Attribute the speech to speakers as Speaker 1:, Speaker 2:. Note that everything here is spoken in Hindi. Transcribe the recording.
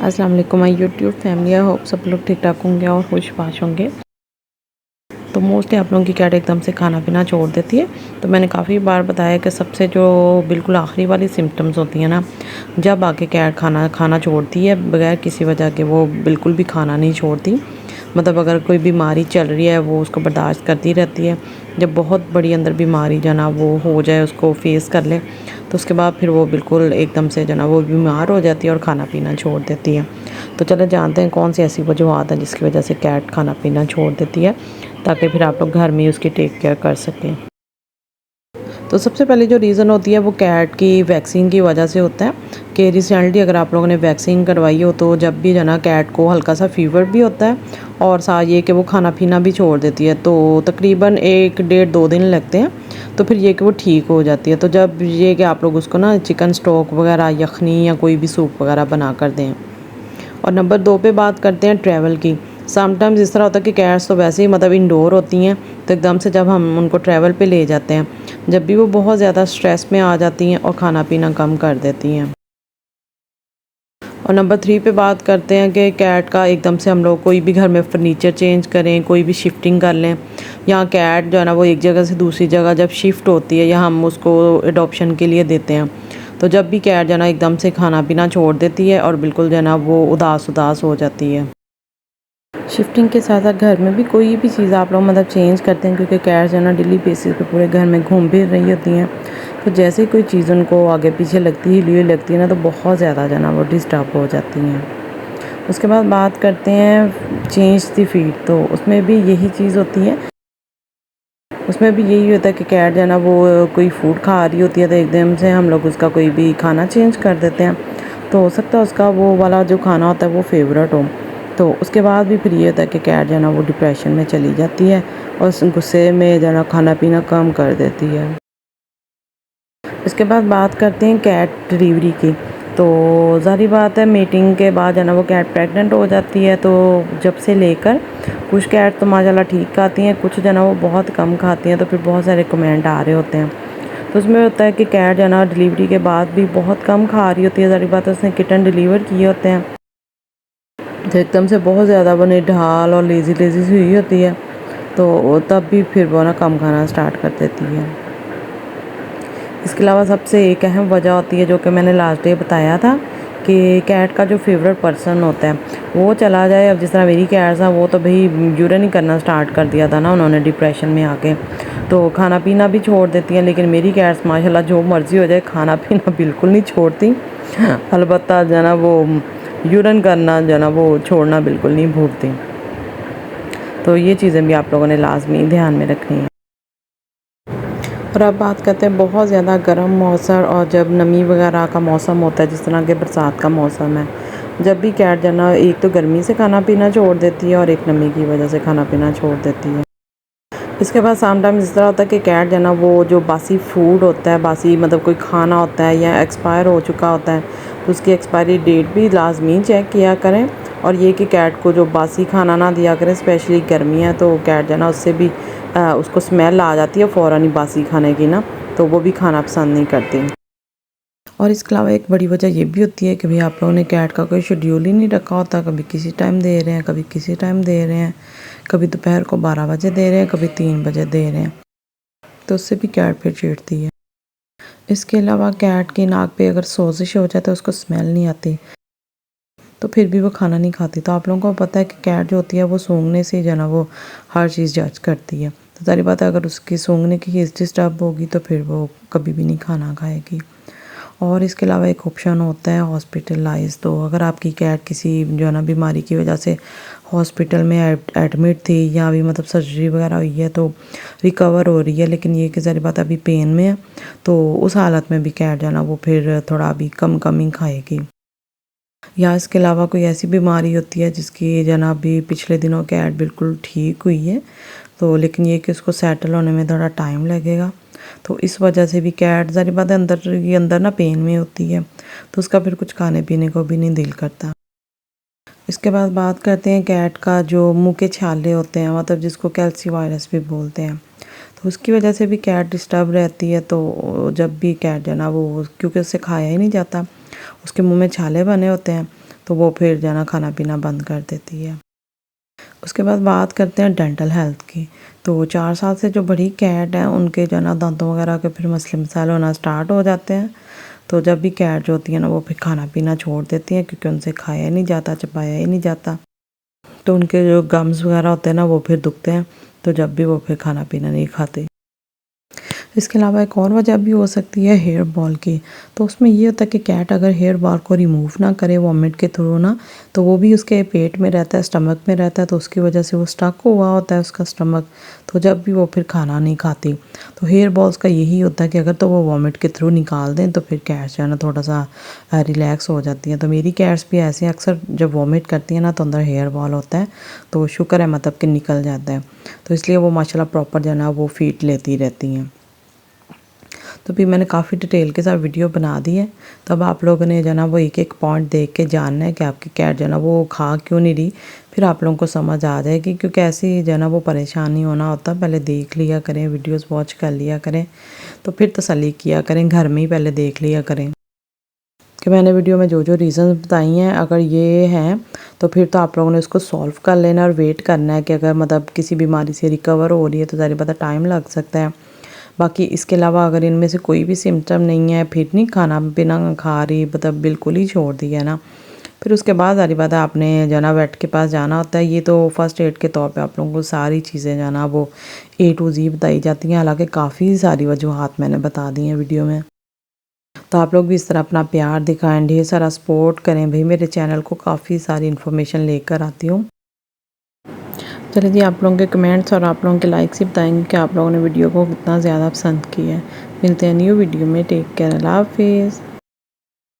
Speaker 1: अस्सलाम वालेकुम my YouTube family. I hope सब लोग ठीक ठाक होंगे और खुशबाश होंगे। तो मोस्टली आप लोगों की कैट एकदम से खाना पीना छोड़ देती है। तो मैंने काफ़ी बार बताया कि सबसे जो बिल्कुल आखिरी वाली सिम्टम्स होती हैं ना, जब आके कैट खाना छोड़ती है बगैर किसी वजह के, वो बिल्कुल भी खाना नहीं छोड़ती। मतलब अगर कोई बीमारी चल रही है वो उसको बर्दाश्त करती रहती है। जब बहुत बड़ी अंदर बीमारी जो ना वो हो जाए, उसको फेस कर ले, तो उसके बाद फिर वो बिल्कुल एकदम से जो ना वो बीमार हो जाती है और खाना पीना छोड़ देती है। तो चले जानते हैं कौन सी ऐसी वजूहत है जिसकी वजह से कैट खाना पीना छोड़ देती है, ताकि फिर आप लोग घर में ही उसकी टेक केयर कर सकें। तो सबसे पहले जो रीज़न होती है वो कैट की वैक्सीन की वजह से होता है कि रिसेंटली अगर आप लोगों ने वैक्सीन करवाई हो तो जब भी जो ना कैट को हल्का सा फीवर भी होता है और साथ ये कि वो खाना पीना भी छोड़ देती है, तो तकरीबन 1 डेढ़ 2 दिन लगते हैं, तो फिर ये कि वो ठीक हो जाती है। तो जब ये कि आप लोग उसको ना चिकन स्टॉक वगैरह, यखनी या कोई भी सूप वगैरह बना कर दें। और नंबर 2 पे बात करते हैं ट्रैवल की। समटाइम्स इस तरह होता है कि कैट्स तो वैसे ही मतलब इंडोर होती हैं, तो एकदम से जब हम उनको ट्रैवल पे ले जाते हैं, जब भी वो बहुत ज़्यादा स्ट्रेस में आ जाती हैं और खाना पीना कम कर देती हैं। और नंबर 3 पे बात करते हैं कि कैट का एकदम से हम लोग कोई भी घर में फर्नीचर चेंज करें, कोई भी शिफ्टिंग कर लें, या कैट जो है ना वो एक जगह से दूसरी जगह जब शिफ्ट होती है या हम उसको एडॉप्शन के लिए देते हैं, तो जब भी कैट जो है ना एकदम से खाना पीना छोड़ देती है और बिल्कुल जो है ना वो उदास उदास हो जाती है। शिफ्टिंग के साथ साथ घर में भी कोई भी चीज़ आप लोग मतलब चेंज करते हैं, क्योंकि कैट्स जो है ना डेली बेसिस पे पूरे घर में घूम फिर रही होती हैं, तो जैसे ही कोई चीज़ उनको आगे पीछे लगती है, हिली हुई लगती है ना, तो बहुत ज़्यादा जो है ना वो डिस्टर्ब हो जाती हैं। उसके बाद बात करते हैं चेंज द फीड। तो उसमें भी यही चीज़ होती है, उसमें भी यही होता है कि कैट जो है ना वो कोई फूड खा रही होती है, तो एकदम से हम लोग उसका कोई भी खाना चेंज कर देते हैं, तो हो सकता है उसका वो वाला जो खाना होता है वो फेवरेट हो। तो उसके बाद भी फिर ये होता है कि कैट जो है ना वो डिप्रेशन में चली जाती है और उस गुस्से में जो है ना खाना पीना कम कर देती है। इसके बाद बात करते हैं कैट डिलीवरी की। तो ज़ाहिर बात है मीटिंग के बाद है ना वो कैट प्रेग्नेंट हो जाती है। तो जब से लेकर कुछ कैट तो माशाल्लाह ठीक खाती हैं, कुछ जो है ना वो बहुत कम खाती हैं, तो फिर बहुत सारे कमेंट आ रहे होते हैं। तो उसमें होता है कि कैट जो है ना डिलीवरी के बाद भी बहुत कम खा रही होती है। ज़ाहिर बात है उसने किटन डिलीवर किए होते हैं, तो एकदम से बहुत ज़्यादा वो निढाल और लेज़ी लेज़ी सी हुई होती है, तो तब भी फिर वो ना कम खाना स्टार्ट कर देती है। इसके अलावा सबसे एक अहम वजह होती है जो कि मैंने लास्ट डे बताया था कि कैट का जो फेवरेट पर्सन होता है वो चला जाए। अब जिस तरह मेरी कैट्स हैं वो तो भाई यूरिन ही करना स्टार्ट कर दिया था ना उन्होंने डिप्रेशन में आके, तो खाना पीना भी छोड़ देती हैं। लेकिन मेरी कैट्स माशाल्लाह जो मर्ज़ी हो जाए खाना पीना बिल्कुल नहीं छोड़ती। अलबत्ता जो है ना वो यूरिन करना जो है ना वो छोड़ना बिल्कुल नहीं भूलती। तो ये चीज़ें भी आप लोगों ने लाजमी ध्यान में रखनी है। और अब बात करते हैं बहुत ज़्यादा गर्म मौसम और जब नमी वगैरह का मौसम होता है, जिस तरह के बरसात का मौसम है, जब भी कैट जो है ना एक तो गर्मी से खाना पीना छोड़ देती है और एक नमी की वजह से खाना पीना छोड़ देती है। इसके बाद समटाइम्स इस तरह होता है कि कैट जो है ना वो जो बासी फूड होता है, बासी मतलब कोई खाना होता है या एक्सपायर हो चुका होता है, तो उसकी एक्सपायरी डेट भी लाजमी चेक किया करें। और ये कि कैट को जो बासी खाना ना दिया करें, स्पेशली गर्मी है तो कैट जो है ना उससे भी उसको स्मेल आ जाती है फ़ौरन ही बासी खाने की ना, तो वो भी खाना पसंद नहीं करती। और इसके अलावा एक बड़ी वजह ये भी होती है कि भाई आप लोगों ने कैट का कोई शेड्यूल ही नहीं रखा होता, कभी किसी टाइम दे रहे हैं, कभी किसी टाइम दे रहे हैं, कभी दोपहर को 12 बजे दे रहे हैं, कभी 3 बजे दे रहे हैं, तो उससे भी कैट फिर चिढ़ती है। इसके अलावा कैट की नाक पे अगर सोजिश हो जाए तो उसको स्मेल नहीं आती, तो फिर भी वो खाना नहीं खाती। तो आप लोगों को पता है कि कैट जो होती है वो सूंघने से जो है ना वो हर चीज़ जज करती है। तो सारी बात है अगर उसकी सूंघने की चीज़ डिस्टर्ब होगी तो फिर वो कभी भी नहीं खाना खाएगी। और इसके अलावा एक ऑप्शन होता है हॉस्पिटलाइज। तो अगर आपकी कैट किसी जो है ना बीमारी की वजह से हॉस्पिटल में एडमिट थी या अभी मतलब सर्जरी वगैरह हुई है, तो रिकवर हो रही है, लेकिन ये कि ज़ाहिर बात अभी पेन में है, तो उस हालत में भी कैट जो है ना वो फिर थोड़ा अभी कम कम ही खाएगी। या इसके अलावा कोई ऐसी बीमारी होती है जिसकी जो है ना अभी पिछले दिनों कैट बिल्कुल ठीक हुई है, तो लेकिन ये कि उसको सेटल होने में थोड़ा टाइम लगेगा, तो इस वजह से भी कैट ज़ाहिर बात है अंदर ना पेन में होती है, तो उसका फिर कुछ खाने पीने को भी नहीं दिल करता। इसके बाद बात करते हैं कैट का जो मुंह के छाले होते हैं, मतलब जिसको कैल्सी वायरस भी बोलते हैं, तो उसकी वजह से भी कैट डिस्टर्ब रहती है। तो जब भी कैट है ना वो क्योंकि उससे खाया ही नहीं जाता, उसके मुंह में छाले बने होते हैं, तो वो फिर जो है ना खाना पीना बंद कर देती है। उसके बाद बात करते हैं डेंटल हेल्थ की। तो 4 साल से जो बड़ी कैट है उनके जो है ना दांतों वगैरह के फिर मसले मसाइल होना स्टार्ट हो जाते हैं। तो जब भी कैट जो होती है ना वो फिर खाना पीना छोड़ देती हैं, क्योंकि उनसे खाया ही नहीं जाता, चबाया ही नहीं जाता। तो उनके जो गम्स वगैरह होते हैं ना वो फिर दुखते हैं, तो जब भी वो फिर खाना पीना नहीं खाते। इसके अलावा एक और वजह भी हो सकती है हेयर बॉल की। तो उसमें ये होता है कि कैट अगर हेयर बॉल को रिमूव ना करे वॉमिट के थ्रू ना, तो वो भी उसके पेट में रहता है, स्टमक में रहता है, तो उसकी वजह से वो स्टक हुआ होता है उसका स्टमक। तो जब भी वो फिर खाना नहीं खाती, तो हेयर बॉल्स का यही होता है कि अगर तो वो वॉमिट के थ्रू निकाल दें तो फिर कैट्स जो है ना थोड़ा सा रिलैक्स हो जाती हैं। तो मेरी कैट्स भी ऐसे अक्सर जब वॉमिट करती हैं ना तो अंदर हेयर बॉल होता है, तो शुक्र है मतलब कि निकल जाता है। तो इसलिए वो माशाल्लाह प्रॉपर जो है ना वो फीड लेती रहती हैं। तो फिर मैंने काफ़ी डिटेल के साथ वीडियो बना दी है। तब आप लोगों ने जो है ना वो एक एक पॉइंट देख के जानना है कि आपकी कैट जो है ना वो खा क्यों नहीं रही। फिर आप लोगों को समझ आ जाएगी, क्योंकि ऐसी जो है ना वो परेशानी होना होता। पहले देख लिया करें, वीडियोस वॉच कर लिया करें, तो फिर तसल्ली किया करें, घर में ही पहले देख लिया करें कि मैंने वीडियो में जो जो रीज़न बताई हैं अगर ये हैं तो फिर तो आप लोगों ने उसको सॉल्व कर लेना और वेट करना है कि अगर मतलब किसी बीमारी से रिकवर हो रही है तो ज़ाहिर बात है टाइम लग सकता है। बाकी इसके अलावा अगर इनमें से कोई भी सिम्टम नहीं है, फिर नहीं खाना पीना खा रही, मतलब बिल्कुल ही छोड़ दिया है ना, फिर उसके बाद ज़ाहिर बात है आपने जो है ना वेट के पास जाना होता है। ये तो फर्स्ट एड के तौर पे आप लोगों को सारी चीज़ें जो है ना वो A to Z बताई जाती हैं। हालांकि काफ़ी सारी वजूहात मैंने बता दी हैं वीडियो में। तो आप लोग भी इस तरह अपना प्यार दिखाएं, ढेर सारा सपोर्ट करें। भाई मेरे चैनल को काफ़ी सारी इन्फॉर्मेशन लेकर आती हूँ। चलिए जी, आप लोगों के कमेंट्स और आप लोगों के लाइक्स ही बताएंगे कि आप लोगों ने वीडियो को कितना ज़्यादा पसंद किया है। मिलते हैं न्यू वीडियो में। टेक केयर, अल्लाह हाफिज़।